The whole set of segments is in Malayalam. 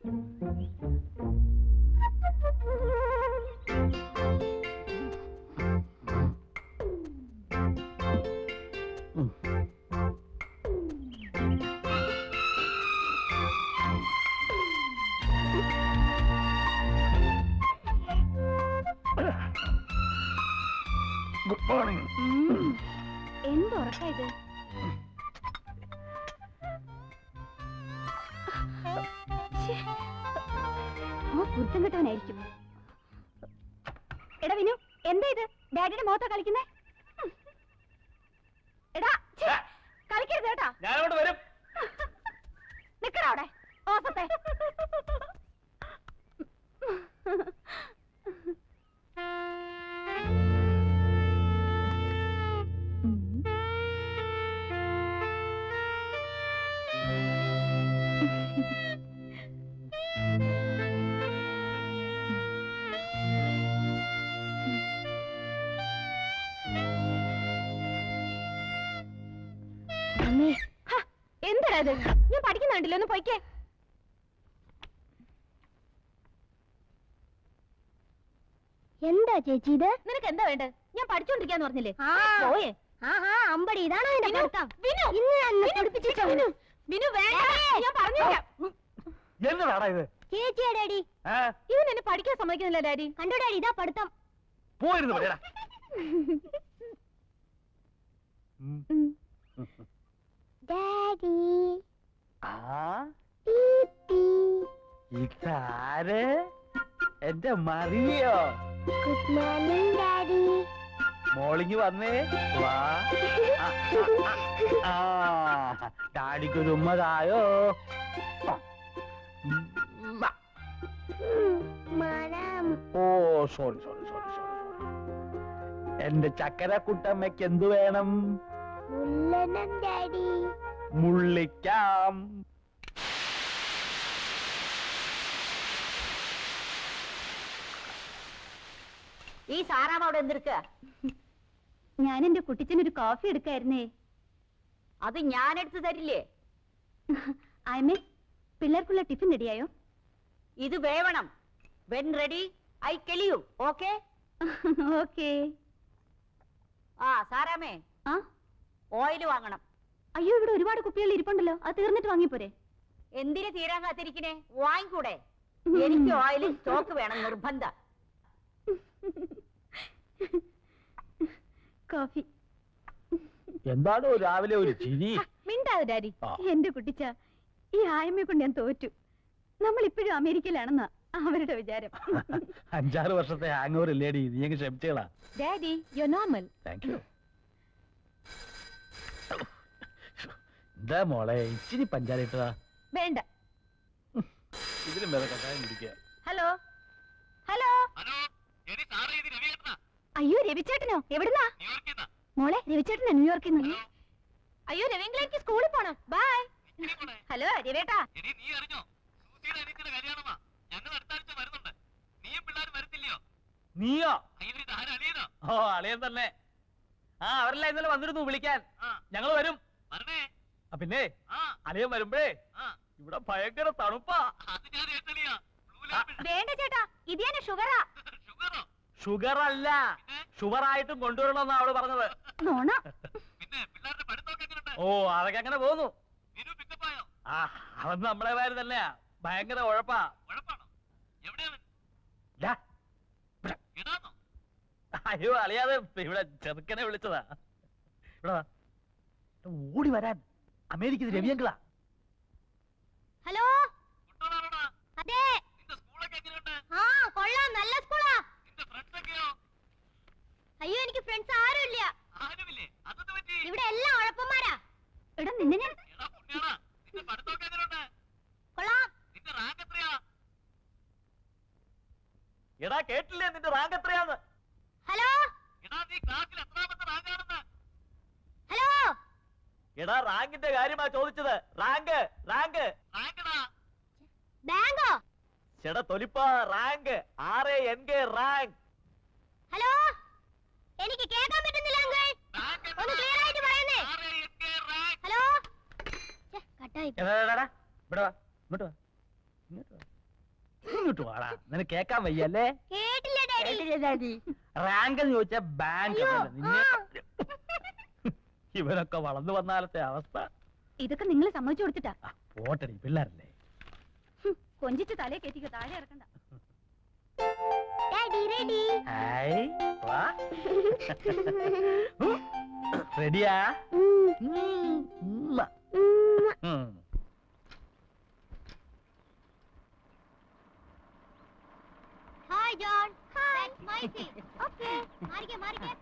Good morning. എന്തുറക്ക ഇത്? കുരുത്തം കിട്ടവനായിരിക്കും. എടാ വിനു, എന്താ ഇത്? ഡാഡിയുടെ മുഖത്താ കളിക്കുന്നേ? എടാ കളിക്കരുത് കേട്ടാ. ഞാനോട് വരും. നിക്കടാ അവിടെ ഓസത്തെ. എന്താ ഇത്? ഞാൻ പഠിക്കുന്നുണ്ടല്ലോ, ഒന്ന് പോയിക്കേ. എന്താ ചേച്ചി ഇത്? നിനക്ക് എന്താ വേണ്ടത്? ഞാൻ പഠിച്ചോണ്ടിരിക്കാന്ന് പറഞ്ഞില്ലേ? പോയേ. അമ്പടി, ഇതാണോ എന്റെ പഠിത്തം? വിനു വേണ്ട, ഞാൻ പറഞ്ഞില്ല. എന്നതാടാ ഇത്? ചേച്ചിയാ ഡാഡി. ഇവൻ എന്നെ പഠിക്കാൻ സമ്മതിക്കുന്നില്ല ഡാഡി. കണ്ടോ ഡാഡി, ഇതാ പഠിത്തം. പോയിരുന്നു പറയടാ. ഡാഡി. ഇതാര്? എന്റെ മറിയോ? Good morning daddy. മോളിങ് വന്നേ വാ. ഡാഡിക്കൊരു ഉമ്മതായോ? ഓ സോറി സോറി സോറി സോറി. എന്റെ ചക്കര കുട്ടമ്മയ്ക്ക് എന്തു വേണം? ഡാഡി. മുള്ളിക്കാം. ഈ സാറാവ് അവിടെ എന്തെടുക്ക? ഞാൻ എന്റെ കുട്ടിച്ചനൊരു കോഫി എടുക്കായിരുന്നേ. അത് ഞാൻ എടുത്തു തരില്ലേ? ആയമേ, പിള്ളേർക്കുള്ള ടിഫിൻ റെഡിയായോ? ഇത് വേവണം. When ready I tell you. Okay okay. ആ സാറാമേ, ഓയിൽ വാങ്ങണം. അയ്യോ, ഇവിടെ ഒരുപാട് കുപ്പികൾ ഇരിപ്പുണ്ടല്ലോ, അത് തീർന്നിട്ട് വാങ്ങിപ്പോരെ? എന്തിനു തീരാൻ കാത്തിരിക്കണേ? വാങ്ങിക്കൂടെ? എനിക്ക് ഓയിൽ സ്റ്റോക്ക് വേണം, നിർബന്ധം. കോഫി. എന്താണോ രാവിലെ ഒരു ചിരി? മിണ്ടാതെ ഡാഡി. എന്റെ കുട്ടിച്ച, ഈ ആയമ്മയെ കൊണ്ട് ഞാൻ തോറ്റു. നമ്മൾ ഇപ്പോഴും അമേരിക്കയിലാണെന്നാ അവരുടെ വിചാരം. 5-6 വർഷത്തെ ഹാങ് ഓവർ ഇല്ലേടി, നീ അങ്ങ് ക്ഷമിച്ചേളാ. Daddy, you normal. Thank you. എന്താ മോളെ, ഇച്ചിരി പഞ്ചാര ഇട്ടതാ? വേണ്ട. ഇതിലും വേറെ കഷായം കുടിക്കുക. Hello hello. അയ്യോ, രവിചേട്ടനോ? എവിടുന്നാ? മോളെ, രവിചേട്ടനാ ന്യൂയോർക്കിൽ നിന്ന്. അയ്യോ രവീന്ദ്രൻ, എനിക്ക് സ്കൂളിൽ പോണം. ബൈ. ഹലോ രവേട്ടാ. നീയോ? ഓ അളിയൻ തന്നെ. അവരെല്ലാം ഇന്നലെ വന്നിരുന്നു വിളിക്കാൻ. ഞങ്ങൾ വരും. പിന്നെ അളിയൻ വരുമ്പഴേ ഇവിടെ ഭയങ്കര തണുപ്പാ. വേണ്ട ചേട്ടാ, ഇത് ഞാൻ ഷുഗറാ. ഷുഗർ അല്ല, ഷുഗർ ആയിട്ടും കൊണ്ടുവരണമെന്നാ അവള് പറഞ്ഞത്. നോണ. ഓ അതൊക്കെ അങ്ങനെ പോന്നു. അവൻ നമ്മളെ പേര് തന്നെയാ, ഭയങ്കര ഉഴപ്പാ. അയ്യോ അളിയാതെ ഇവിടെ ചെറുക്കനെ വിളിച്ചതാ. ഇവിടെ ഓടി വരാൻ. അമേരിക്കയിൽ രവിയങ്കളാ. ഹലോ. അതെ. ആ കൊള്ളാം, നല്ല സ്കൂളാ. അയ്യോ, എനിക്ക് ഫ്രണ്ട്സ് ആരുമില്ല. ഇവിടെ എല്ലാം ഉഴപ്പന്മാരാ. എടാ നിന്നെ ഞാൻ കൊള്ളാം. എടാ കേട്ടില്ലേ നിന്റെ റാങ്ക് എത്രയാന്ന്? Hello hello. എടാ റാങ്കിന്റെ കാര്യമാ ചോദിച്ചത്. റാങ്ക് റാങ്ക് ബാങ്കോ? ചേടാ തൊലിപ്പാ, റാങ്ക് RANK റാങ്ക്. ഹലോ, എനിക്ക് കേൾക്കാൻ പറ്റുന്നില്ല അങ്കിൾ. ഒന്ന് ക്ലിയർ ആയിട്ട് പറയുന്നേ. ഹലോ. കട്ടായി. ഇവിടെ വാ, ഇങ്ങോട്ട് വാ. ഇങ്ങോട്ട് വാടാ, നിനക്ക് കേക്കാൻ വയ്യല്ലേ? കേട്ടില്ല ഡാഡി. റാങ്ക് എന്ന് ചോദിച്ചാ ബാങ്ക്. ഇവനൊക്കെ വളർന്നു വന്നാലത്തെ അവസ്ഥ. ഇതൊക്കെ നിങ്ങൾ സമ്മതിച്ചു കൊടുത്തിട്ടാ. പോട്ടടി, പിള്ളേരല്ലേ. കൊഞ്ചിച്ച് തലേ കയറ്റിക്കോ, താഴെ ഇറക്കണ്ട. ഹായ്, വാ. റെഡിയാ? Hi, John. Hi. That's my seat. Okay. Marike.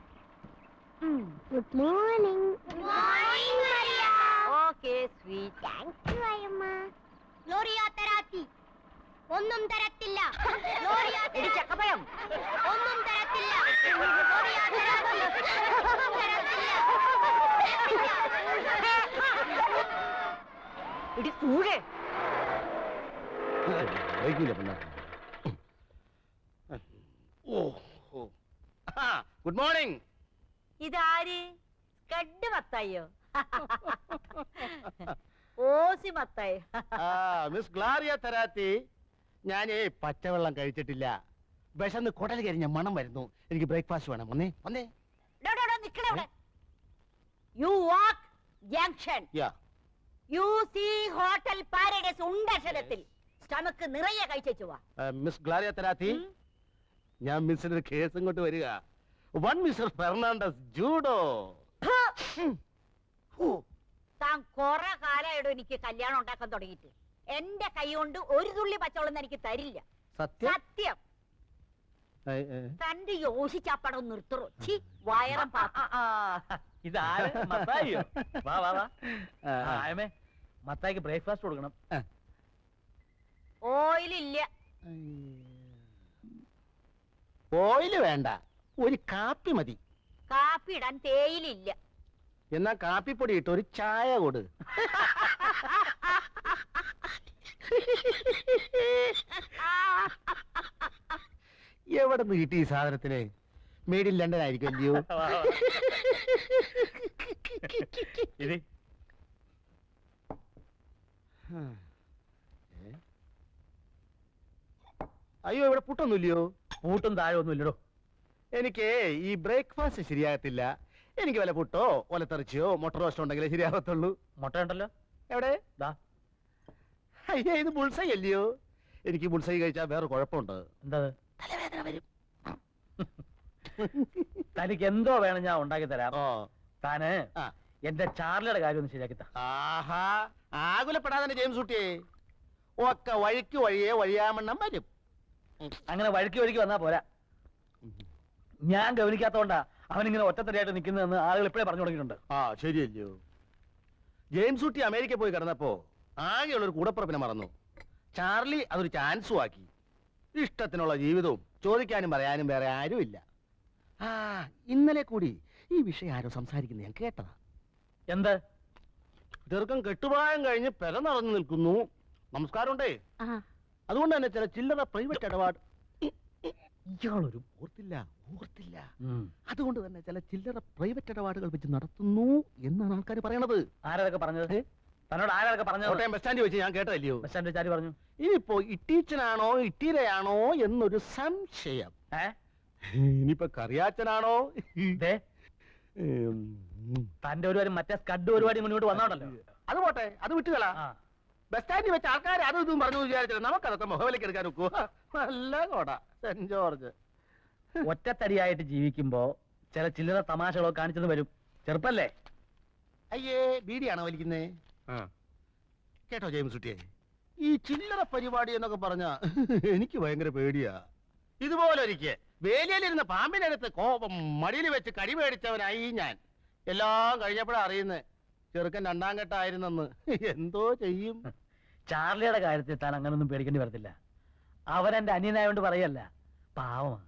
Good morning. Good morning, Maria. Okay, sweet. Thank you, Ayamma. Gloria Terati. ഒന്നും തരത്തില്ല. Gloria Terati. ചക്കപ്പഴം. ഒന്നും തരത്തില്ല. Gloria Terati. ഒന്നും തരത്തില്ല. ഇടി കൂടെ. Good morning. ഇതാര്? കഡ് മത്തായോ? ഓസി മത്തായി. മിസ് ഗ്ലാരിയ തെരാത്തി, ഞാനേ പച്ചവെള്ളം കഴിച്ചിട്ടില്ല. വിശന്ന് കുടൽ കരിഞ്ഞ മണം വരുന്നു. എനിക്ക് ബ്രേക്ക്ഫാസ്റ്റ് വേണം. വന്നേ. You walk junction. You see hotel paradise ഉണ്ടക്ഷരത്തിൽ സ്റ്റമക്ക് നിറയെ കഴിച്ചു വാ. മിസ് ഗ്ലാരിയ തെരാത്തി, ഞാൻ മിസ്സിന്റെ കേസ് ഇങ്ങോട്ട് വരിക. One mister Fernandes judo. താൻ കൊറേ കാലമായിടും എനിക്ക് കല്യാണം ഉണ്ടാക്കാൻ തുടങ്ങിയിട്ട്. എന്റെ കൈ കൊണ്ട് ഒരു തുള്ളി പച്ചവെള്ളം എനിക്ക് തരില്ല. സത്യം. തന്റെ യോശിച്ചാപ്പടം നിർത്തറോ? ചി വയറം ഇതാര്? മത്തായിയോ? വാ വാ വാ. ആയമേ, മത്തായിക്ക് ബ്രേക്ക്ഫാസ്റ്റ് കൊടുക്കണം. ഓയിലില്ല. ഓയില് വേണ്ട, ഒരു കാപ്പി മതി. കാപ്പി ഇടാൻ തേയിലില്ല. എന്നാ കാപ്പിപ്പൊടി ഇട്ട് ഒരു ചായ കൊട്. എവിടെ നിന്ന് കിട്ടി ഈ സാധനത്തിന്? മെയ്ഡ് ഇൻ ലണ്ടൻ ആയിരിക്കും അല്ലയോ? അയ്യോ, ഇവിടെ പുട്ടൊന്നുമില്ലയോ? പൂട്ടും താഴെ ഒന്നും ഇല്ലടോ. എനിക്ക് ഈ ബ്രേക്ക്ഫാസ്റ്റ് ശരിയാകത്തില്ല. എനിക്ക് വല്ല പുട്ടോ ഒലത്തെറിച്ചയോ മുട്ട റോസ്റ്റോ ഉണ്ടെങ്കിലേ ശരിയാകത്തുള്ളൂ. മുട്ട ഉണ്ടല്ലോ എവിടെ? അയ്യോ, ഇത് ബുൾസൈ അല്ലയോ? എനിക്ക് ബുൾസൈ കഴിച്ചാൽ വേറെ കുഴപ്പമുണ്ട്. എന്താ? തലവേദന വരും. തനിക്ക് എന്തോ വേണം, ഞാൻ ഉണ്ടാക്കി തരാം. താന് എന്റെ ചാർലിയുടെ കാര്യം ഒന്ന് ശരിയാക്കി താ. ആഹാ, ആകുലപ്പെടാതെ ജെയിംസ് കുട്ടിയെ. ഒക്കെ വഴിക്ക് വഴിയെ വഴിയാമണ്ണം വരും. അങ്ങനെ വഴിക്ക് വന്നാ പോരാ. ഞാൻ ഗവനിക്കാത്തോണ്ടാ അവനിങ്ങനെ ഒറ്റത്തടിയായിട്ട് നിൽക്കുന്നതെന്ന് ആളുകൾ ഇപ്പോഴേ പറഞ്ഞു തുടങ്ങിയിട്ടുണ്ട്. ശരിയല്ലയോ? ജെയിംസ് കുട്ടി അമേരിക്ക പോയി കിടന്നപ്പോ ആകെയുള്ളൊരു കൂടപ്പുറപ്പിനെ മറന്നു. ചാർലി അതൊരു ചാൻസും ആക്കി. ഇഷ്ടത്തിനുള്ള ജീവിതവും ചോദിക്കാനും പറയാനും വേറെ ആരുമില്ല. ഇന്നലെ കൂടി ഈ വിഷയം ആരോ സംസാരിക്കുന്നത് ഞാൻ കേട്ടതാ. എന്ത്? ചെറുക്കം കെട്ടുപ്രായം കഴിഞ്ഞ് പെര നടന്നു നിൽക്കുന്നു. നമസ്കാരമുണ്ടേ. അതുകൊണ്ട് തന്നെ ചില ചില്ലറ പ്രൈവറ്റ് ഇടപാട്. ഇയാളൊരു ഓർത്തില്ല. അതുകൊണ്ട് തന്നെ ചില ചില്ലറ പ്രൈവറ്റ് ഇടപാടുകൾ വെച്ച് നടത്തുന്നു എന്നാണ് ആൾക്കാർ പറയണത്. ആരൊക്കെ പറഞ്ഞത്? തന്നോട് ആരൊക്കെ പറഞ്ഞു? കോട്ടയം ബസ് സ്റ്റാൻഡിൽ വെച്ച് ഞാൻ കേട്ടല്ലയോ? ബസ് സ്റ്റാൻഡിൽ വെച്ച് ആര് പറഞ്ഞു? ഇനിയിപ്പോ ഇട്ടീച്ചനാണോ ഇട്ടീരയാണോ എന്നൊരു സംശയം. ഇനിയിപ്പോ കറിയാച്ചനാണോ? തന്റെ ഒരു മറ്റേ സ്കഡ് പരിപാടി മുന്നോട്ട് വന്നോണ്ടല്ലോ. അത് പോട്ടെ, അത് വിട്ടുകളാ. ബസ് സ്റ്റാൻഡിൽ വെച്ച് ആൾക്കാർ അതും ഇതും പറഞ്ഞു വിചാരിച്ചില്ല. നമുക്കതൊക്കെ മുഖവിലേക്ക് എടുക്കാൻ നോക്കൂ. നല്ല കോട സെന്റ് ജോർജ്. ഒറ്റത്തടിയായിട്ട് ജീവിക്കുമ്പോ ചില ചില്ലറ തമാശകളൊക്കെ കാണിച്ചത് വരും. ചെറുപ്പല്ലേ? അയ്യേ, ബീഡിയാണോ വലിക്കുന്നേ? കേട്ടോ ജെയിംസ് കുട്ടിയെ, ഈ ചില്ലറ പരിപാടി എന്നൊക്കെ പറഞ്ഞ എനിക്ക് ഭയങ്കര പേടിയാ. ഇതുപോലെ ഒരിക്കൽ വേലിയിലിരുന്ന പാമ്പിന്റെ അടുത്ത് കോപം മടിയിൽ വെച്ച് കടി മേടിച്ചവനായി ഞാൻ. എല്ലാം കഴിഞ്ഞപ്പോഴാ അറിയുന്നേ ചെറുക്കൻ രണ്ടാം ഘട്ടമായിരുന്നെന്ന്. എന്തോ ചെയ്യും? ചാർലിയുടെ കാര്യത്തിൽ താൻ അങ്ങനൊന്നും പേടിക്കേണ്ടി വരത്തില്ല. അവൻ എന്റെ അന്യനായോണ്ട് പറയല്ല, പാവമാ.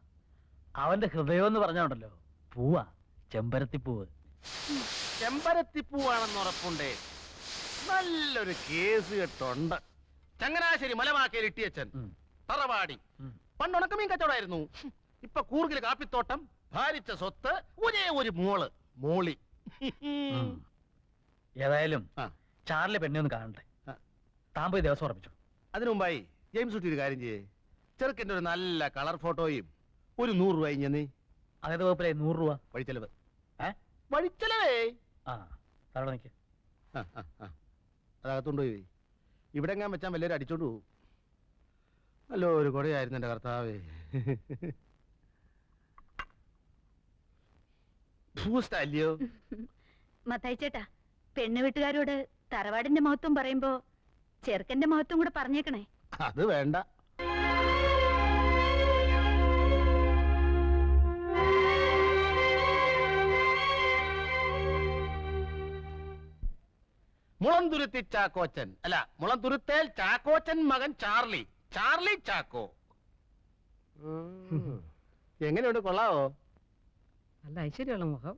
അവന്റെ ഹൃദയം എന്ന് പറഞ്ഞോണ്ടല്ലോ, പൂവാ, ചെമ്പരത്തിപ്പൂവ്. ചെമ്പരത്തിപ്പൂവാണെന്ന് ഉറപ്പുണ്ടേ. നല്ലൊരു കേസ് കെട്ടുണ്ട്. ചങ്ങനാശ്ശേരി മലമാക്കയിൽ ഇട്ടിയച്ചൻ, തറവാടി. പണ്ട് ഉണക്കമീൻ കച്ചവടമായിരുന്നു. ഇപ്പൊ കൂർഗിൽ കാപ്പിത്തോട്ടം, ഭാരിച്ച സ്വത്ത്, ഒരേ ഒരു മോളി. ഏതായാലും ചാർലി പെണ്ണെ ഒന്ന് കാണണ്ടേ? താൻ പോയി ദിവസം ഉറപ്പിച്ചു. അതിനു മുമ്പായി ജെയിംസ് കുട്ടി ഒരു കാര്യം ചെയ്യേ, ചെറുക്കൻ്റെ ഒരു നല്ല കളർ ഫോട്ടോയും ഒരു 100 രൂപ ഇഞ്ഞ അതേത് വകുപ്പിലെ 100 രൂപ വഴിച്ചെലവ്. ഏ? വഴിച്ചെലവേ ആ തറവിടെ നിൽക്ക്. അതകത്തുകൊണ്ടുപോയി ഇവിടെ എങ്ങാൻ വെച്ചാൽ വലിയൊരു അടിച്ചോണ്ട് പോകും. അല്ലോ ഒരു കൊടയായിരുന്നു എൻ്റെ കർത്താവേ. ഭൂസ്റ്റല്ലയോ മത്തായി ചേട്ടാ, പെണ്ണു വീട്ടുകാരോട് തറവാടിന്റെ മഹത്വം പറയുമ്പോ ചെറുക്കന്റെ മഹത്വം കൂടെ പറഞ്ഞേക്കണേ. അത് വേണ്ട. മുളന്തുരുത്തി ചാക്കോച്ചൻ അല്ല, മുളന്തുരുത്തേൽ ചാക്കോച്ചൻ മകൻ ചാർലി, ചാർലി ചാക്കോ. എങ്ങനെയുണ്ട്, കൊള്ളാവോ? നല്ല ഐശ്വര്യമുള്ള മുഖം.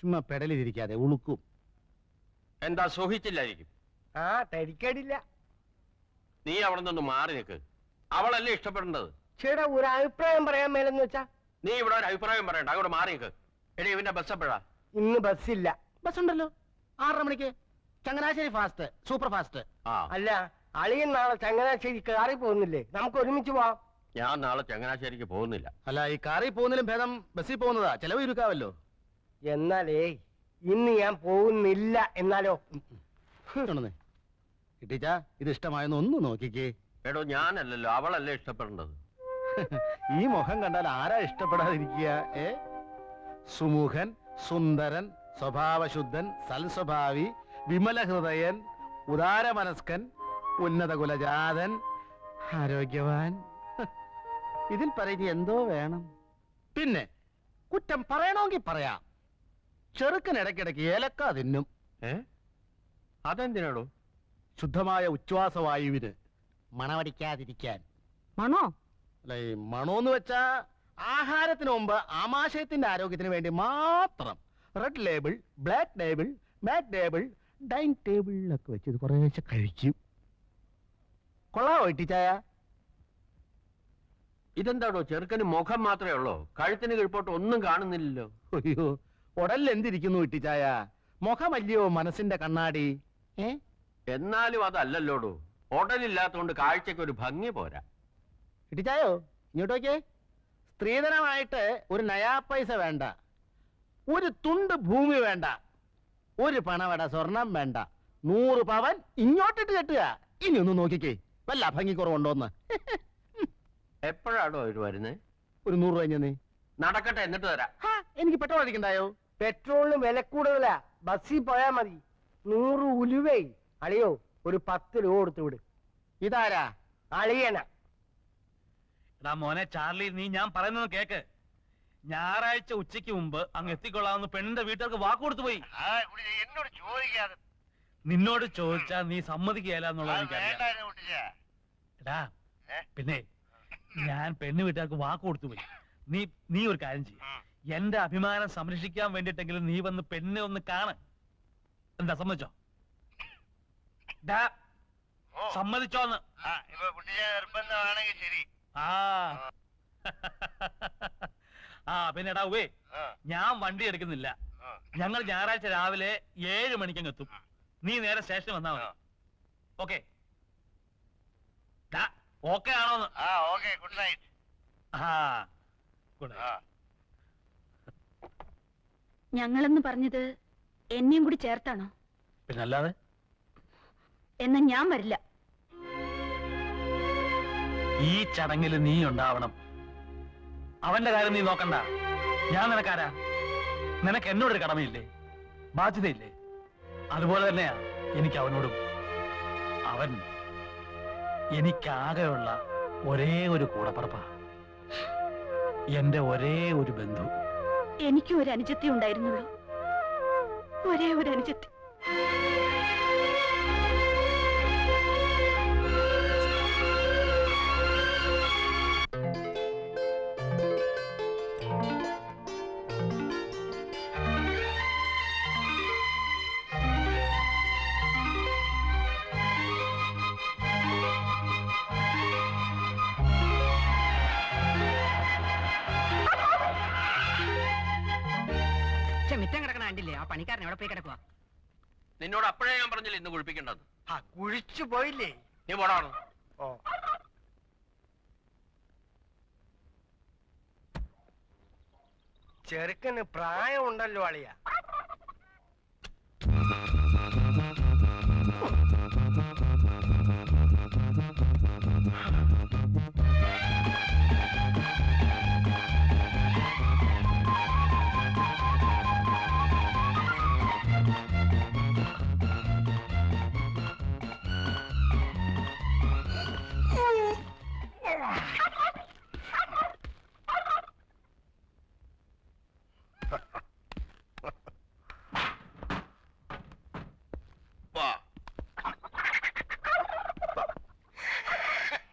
ചുമ്മാ പെടലിരിക്കാതെ ഉളുക്കും. എന്താ സൂഹിച്ചില്ലായിരിക്കും? ആ തരിക്കടില്ല. നീ അവിടെ നിന്ന് മാറി നിൽക്ക്. അവളല്ലേ ഇഷ്ടപ്പെടേണ്ടത്. ചേട്ടാ ഒരു അഭിപ്രായം പറയാൻ മേലെന്ന് വെച്ചാ നീ ഇവിടെ ഒരു അഭിപ്രായം പറയണ്ട, അങ്ങോട്ട് മാറി നിൽക്ക്. എടി ഇവന്റെ ബസ് എപ്പോഴാ? ഇന്ന് ബസ്സില്ല. ബസ് ഉണ്ടല്ലോ 6:30 മണിക്ക്, ചങ്ങനാശ്ശേരി ഫാസ്റ്റ്, സൂപ്പർ ഫാസ്റ്റ്. ആ അല്ല, അളിയൻ നാളെ ചങ്ങനാശ്ശേരി കാറി പോകുന്നില്ലേ? നമുക്ക് ഒരുമിച്ച് പോവാം. ഞാൻ നാളെ ചങ്ങനാശ്ശേരിക്ക് പോകുന്നില്ല. അല്ല, ഈ കാറിൽ പോകുന്നതിലും ഭേദം ബസ്സിൽ പോകുന്നതാ, ചെലവ് ചുരുക്കാവല്ലോ. എന്നാലേ ഇന്ന് ഞാൻ പോകുന്നില്ല. എന്നാലോ കിട്ടിച്ചാ, ഇത് ഇഷ്ടമായെന്ന് ഒന്ന് നോക്കിക്കേ. എടോ ഞാനല്ലല്ലോ, അവളല്ലേ ഇഷ്ടപ്പെടേണ്ടത്. ഈ മുഖം കണ്ടാൽ ആരാ ഇഷ്ടപ്പെടാതിരിക്കുക? സുമുഖൻ, സുന്ദരൻ, സ്വഭാവശുദ്ധൻ, സൽസ്വഭാവി, വിമല ഹൃദയൻ, ഉദാരമനസ്കൻ, ഉന്നത കുലജാതൻ, ആരോഗ്യവാൻ. ഇതിൽ പറയുന്ന എന്തോ വേണം. പിന്നെ കുറ്റം പറയണമെങ്കിൽ പറയാം. ചെറുക്കൻ ഇടയ്ക്കിടയ്ക്ക് ഏലക്ക തിന്നും. അതെന്തിനാടോ? ശുദ്ധമായ ഉച്ഛ്വാസവായുവിന് മണമടിക്കാതിരിക്കാൻ. മണോ? അല്ല, ഈ മണോന്ന് വെച്ചാ ആഹാരത്തിന് മുമ്പ് ആമാശയത്തിന്റെ ആരോഗ്യത്തിന് വേണ്ടി മാത്രം റെഡ് ലേബിൾ, ബ്ലാക്ക് ടേബിൾ, മാറ്റ് ടേബിൾ, ഡൈനിങ് ടേബിളിലൊക്കെ വെച്ച് ഇത് കുറേശ്ശെ കഴിക്കും. കൊള്ളാവോ ഇട്ടിച്ചായ? ഇതെന്താടോ, ചെറുക്കന് മുഖം മാത്രമേ ഉള്ളൂ, കഴുത്തിന് കീഴ്പോട്ട് ഒന്നും കാണുന്നില്ലല്ലോ. അയ്യോ, ഉടലിൽ എന്തിരിക്കുന്നു ഇട്ടിച്ചായ? മുഖമല്ലയോ മനസ്സിന്റെ കണ്ണാടി. എന്നാലും അതല്ലല്ലോടോ, ഉടലില്ലാത്തോണ്ട് കാഴ്ചക്ക് ഒരു ഭംഗി പോരാ. ഇട്ടിച്ചായോ, ഇങ്ങോട്ട് നോക്കിയേ. സ്ത്രീധനമായിട്ട് ഒരു നയാ പൈസ വേണ്ട, ഒരു തുണ്ട് ഭൂമി വേണ്ട, ഒരു പണവട സ്വർണം വേണ്ട, 100 പവൻ ഇങ്ങോട്ടിട്ട് കെട്ടുക. ഇനി ഒന്ന് നോക്കിക്കേ, വല്ല ഭംഗി കുറവുണ്ടോന്ന്. എപ്പോഴാണോ അവര് വരുന്നേ? ഒരു 100 രൂപ നീ നടക്കട്ടെ, എന്നിട്ട് തരാം. എനിക്ക് പെട്രോൾ അടിക്കണ്ടായോ? പെട്രോളിന് വില കൂടുതലാ, ബസ്സിൽ പോയാ മതി. 100 ഉലുവേ. അളിയോ ഒരു 10 രൂപ കൊടുത്തു വിട്. ഇതാരാ? അളിയന. എടാ മോനെ ചാർലി, നീ ഞാൻ പറയുന്നത് കേക്ക്. ഞായറാഴ്ച ഉച്ചയ്ക്ക് മുമ്പ് അങ്ങ് എത്തിക്കൊള്ളാമെന്ന് പെണ്ണിന്റെ വീട്ടുകാർക്ക് വാക്ക് കൊടുത്തു പോയി. എന്നോട് ചോദിക്കാതെ. നിന്നോട് ചോദിച്ചാ നീ സമ്മതിക്കുകയല്ല എന്നുള്ളത് എനിക്കറിയാം. എടാ പിന്നെ ഞാൻ പെണ്ണ് വീട്ടുകാർക്ക് വാക്ക് കൊടുത്തു പോയി. നീ ഒരു കാര്യം ചെയ്യും, എന്റെ അഭിമാനം സംരക്ഷിക്കാൻ വേണ്ടിട്ടെങ്കിലും നീ വന്ന് പെണ്ണിനെ ഒന്ന് കാണ്. എന്താ, സമ്മതിച്ചോ? സമ്മതിച്ചോന്ന്? ആ പിന്നെ എടാ ഉവേ, ഞാൻ വണ്ടി എടുക്കുന്നില്ല. ഞങ്ങൾ ഞായറാഴ്ച രാവിലെ 7 മണിക്കങ്ങ് എത്തും. നീ നേരെ സ്റ്റേഷനിൽ വന്നാ മതി. ഓക്കെ? ഓക്കെ ആണോന്ന്? Good night. Good night. ഞങ്ങളെന്ന് പറഞ്ഞത് എന്നെയും കൂടി ചേർത്താണോ? പിന്നല്ലാതെ. എന്നാ ഞാൻ വരില്ല. ഈ ചടങ്ങിൽ നീ ഉണ്ടാവണം. അവന്റെ കാര്യം നീ നോക്കണ്ട. ഞാൻ നിനക്കാരാ? നിനക്ക് എന്നോടൊരു കടമയില്ലേ, ബാധ്യതയില്ലേ? അതുപോലെ തന്നെയാ എനിക്ക് അവനോടും. അവൻ എനിക്കാകെയുള്ള ഒരേ ഒരു കൂടപ്പറപ്പാ, എന്റെ ഒരേ ഒരു ബന്ധു. എനിക്കും ഒരു അനുജത്തി ഉണ്ടായിരുന്നുള്ളൂ, ഒരേ ഒരു അനുജത്തി. മിറ്റം കിടക്കണ കണ്ടില്ലേ ആ പണിക്കാരൻ എവിടെ പോയി കിടക്കുക? നിന്നോട് അപ്പോഴേ ഞാൻ പറഞ്ഞില്ല ഇന്ന് കുഴിപ്പിക്കേണ്ടത്. ആ കുഴിച്ചു പോയില്ലേ? നീ പോടാണ്. ഓ ചെറുക്കന് പ്രായം ഉണ്ടല്ലോ അളിയ.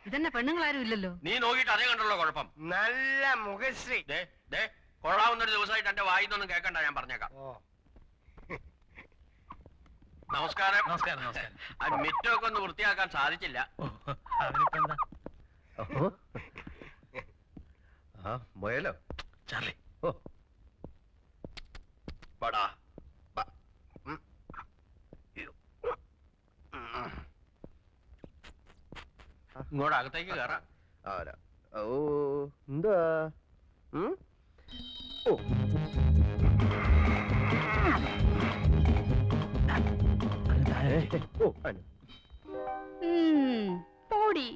ഇതന്നെ പെണ്ണുങ്ങളാരും ഇല്ലല്ലോ. നീ നോക്കിയിട്ട് അതേ കണ്ടുള്ള കുഴപ്പം. നല്ല മുഖശ്രീ. കൊള്ളാവുന്നൊരു ദിവസമായിട്ട് എന്റെ വായിന്നൊന്നും കേൾക്കണ്ട, ഞാൻ പറഞ്ഞേക്കാം. ഓ നമസ്കാരം. നമസ്കാരം നമസ്കാരം. ആ മിറ്റമൊക്കെ ഒന്ന് വൃത്തിയാക്കാൻ സാധിച്ചില്ല. അവനിപ്പോ എന്താ? മുയലോ ചാർലി, പടാ ഇങ്ങോട്ട് അകത്തേക്ക് കയറാം. ഓ എന്താ ഓ അങ്ങ് താഴെ. ഓ അനു പോടി.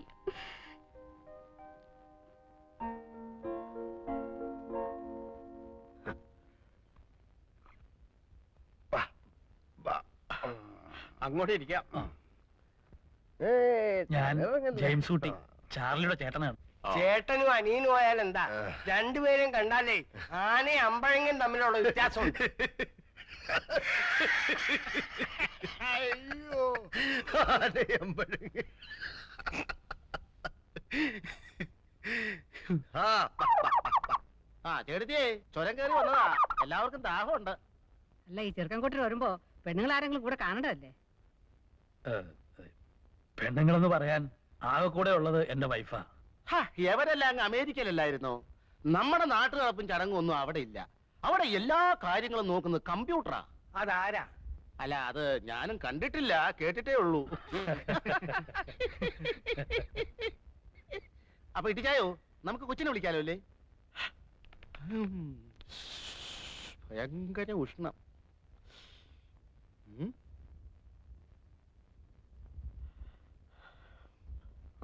അങ്ങോട്ട് ഇരിക്കാം. ഞാൻ ജെയിംസ് കുട്ടി, ചാർലിയുടെ ചേട്ടനാണ്. ചേട്ടനും അനിയനും ആയാൽ എന്താ, രണ്ടുപേരും കണ്ടാലേ ആനയും അമ്പഴങ്ങയും തമ്മിലുള്ള വ്യത്യാസമുണ്ട്. അയ്യോ ആ ചേട്ടത്തിയേ ചുരം കയറി വന്നതാ, എല്ലാവർക്കും ദാഹമുണ്ട്. അല്ല, ഈ ചെറുക്കൻ കൊട്ടിൽ വരുമ്പോ പെണ്ണുങ്ങൾ ആരെങ്കിലും കൂടെ കാണണ്ടതല്ലേ? പെണ്ണുങ്ങളെന്ന് പറയാൻ ആകെ കൂടെ ഉള്ളത് എന്റെ വൈഫാ. എവരെല്ലാം അങ്ങ് അമേരിക്കയിലല്ലായിരുന്നോ? നമ്മുടെ നാട്ടു നടപ്പും ചടങ്ങും ഒന്നും അവിടെ ഇല്ല. അവിടെ എല്ലാ കാര്യങ്ങളും നോക്കുന്നത് കമ്പ്യൂട്ടറാ. അതാരാ? അല്ല, അത് ഞാനും കണ്ടിട്ടില്ല, കേട്ടിട്ടേ ഉള്ളൂ. അപ്പൊ ഇട്ടിച്ചായോ, നമുക്ക് കൊച്ചിനെ വിളിക്കാലോ അല്ലേ? ഭയങ്കര ഉഷ്ണം.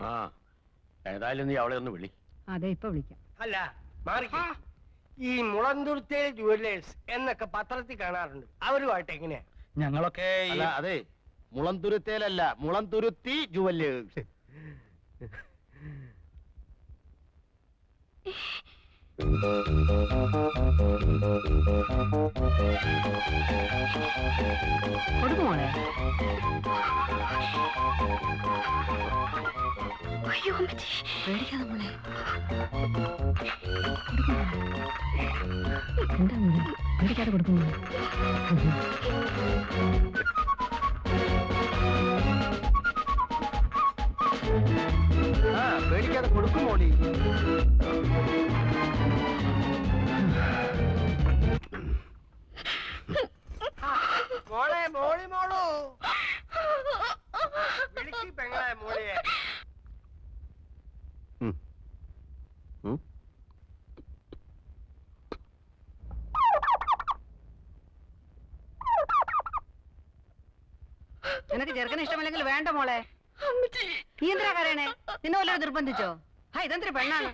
ആ ഏതായാലും നീ അവളെ ഒന്ന് വിളി. അതെ, ഇപ്പൊ വിളിക്കാം. അല്ല മാറിക്ക. ഈ മുളന്തുരുത്തേൽ ജുവല്ലേഴ്സ് എന്നൊക്കെ പത്രത്തിൽ കാണാറുണ്ട്, അവരുമായിട്ട് എങ്ങനെയാ? ഞങ്ങളൊക്കെ അല്ല, അതെ, മുളന്തുരുത്തേലല്ല, മുളന്തുരുത്തി ജുവല്ലേഴ്സ്. കൊടുക്കുമോളെ? പേടിക്കാതെ മോളെ. എന്താ മോളെ, പേടിക്കാതെ കൊടുക്കുമോ? പേടിക്കാതെ കൊടുക്കും മോളി. മോളെ, മോളി മോളു വിളിക്കി പെങ്ങളെ മോളിയെ. നിനക്ക് ചെറുക്കനെ ഇഷ്ടമല്ലെങ്കിൽ വേണ്ട മോളെ. നീ എന്തിനാ കരയണേ? നിന്നെ വല്ലതും നിർബന്ധിച്ചോ? ഇതെന്തൊരു പെണ്ണാണ്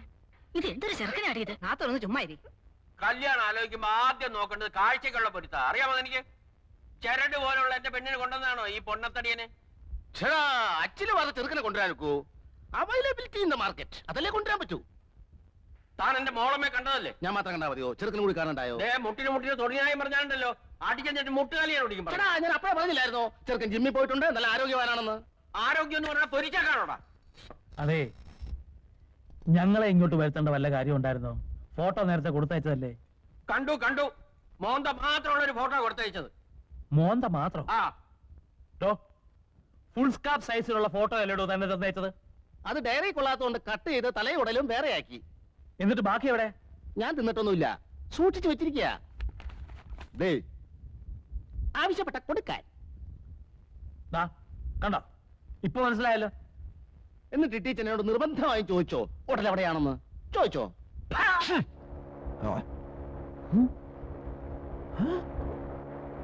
ഇത്? എന്തൊരു ചെറുക്കനാടിയത്? നാത്തൊന്ന് ചുമ്മാ ഇരി. കല്യാണം ആലോചിക്കുമ്പോ ആദ്യം നോക്കേണ്ടത് കാഴ്ചക്കുള്ള പൊരുത്ത. അറിയാമോ എനിക്ക്? ചരട് പോലുള്ള എന്റെ പെണ്ണിനെ കൊണ്ടുവന്നാണോ ഈ പൊണ്ണത്തടിയനെ? അച്ഛന് പറഞ്ഞ ചെറുക്കനെ കൊണ്ടുവരാനൊക്കൂ? അവൈലബിലിറ്റി ഇൻ ദ മാർക്കറ്റ്, അതല്ലേ കൊണ്ടുവരാൻ പറ്റൂ. താൻ എന്റെ മോളമ്മെ കണ്ടതല്ലേ? ഞാൻ മാത്രം കണ്ടാ മതിയോ? ചെറുക്കനും കൂടി കാണണ്ടായോ? മുട്ടിന് തൊടിയായും പറഞ്ഞാണ്ടല്ലോ, അടിച്ചെന്നിട്ട് മുട്ടുകാലിയാണ് ഓടിക്കും. ഞാൻ അപ്പഴേ പറഞ്ഞില്ലായിരുന്നോ ചെറുക്കൻ ജിമ്മിൽ പോയിട്ടുണ്ട്, നല്ല ആരോഗ്യവാനാണെന്ന്? ആരോഗ്യം എന്ന് പറഞ്ഞാൽ പൊരിച്ചാക്കാണോടാ? അതെ, ഞങ്ങളെ ഇങ്ങോട്ട് വരുത്തേണ്ട വല്ല കാര്യം ഉണ്ടായിരുന്നോ? ഫോട്ടോ നേരത്തെ കൊടുത്തയച്ചതല്ലേ? കണ്ടു കണ്ടു, മോന്ത മാത്രമുള്ള ഒരു ഫോട്ടോ കൊടുത്തയച്ചത്. മോന്ത മാത്രം? ആ ഫുൾ സ്കാർഫ് സൈസിലുള്ള ഫോട്ടോ അല്ലേടോ തന്നെ തന്നയച്ചത്? അത് ഡയറി കൊള്ളാത്തോണ്ട് കട്ട് ചെയ്ത് തലയുടലും വേറെയാക്കി. എന്നിട്ട് ബാക്കി എവിടെ? ഞാൻ തിന്നിട്ടൊന്നുമില്ല, സൂക്ഷിച്ചു വെച്ചിരിക്കുക. ആവശ്യപ്പെട്ട കൊടുക്കാൻ. ദാ, കണ്ടോ ഇപ്പൊ മനസ്സിലായല്ലോ. എന്നിട്ട് ടീച്ചറിനോട് നിർബന്ധമായും ചോദിച്ചോ ഹോട്ടൽ എവിടെയാണെന്ന്? ചോദിച്ചോ?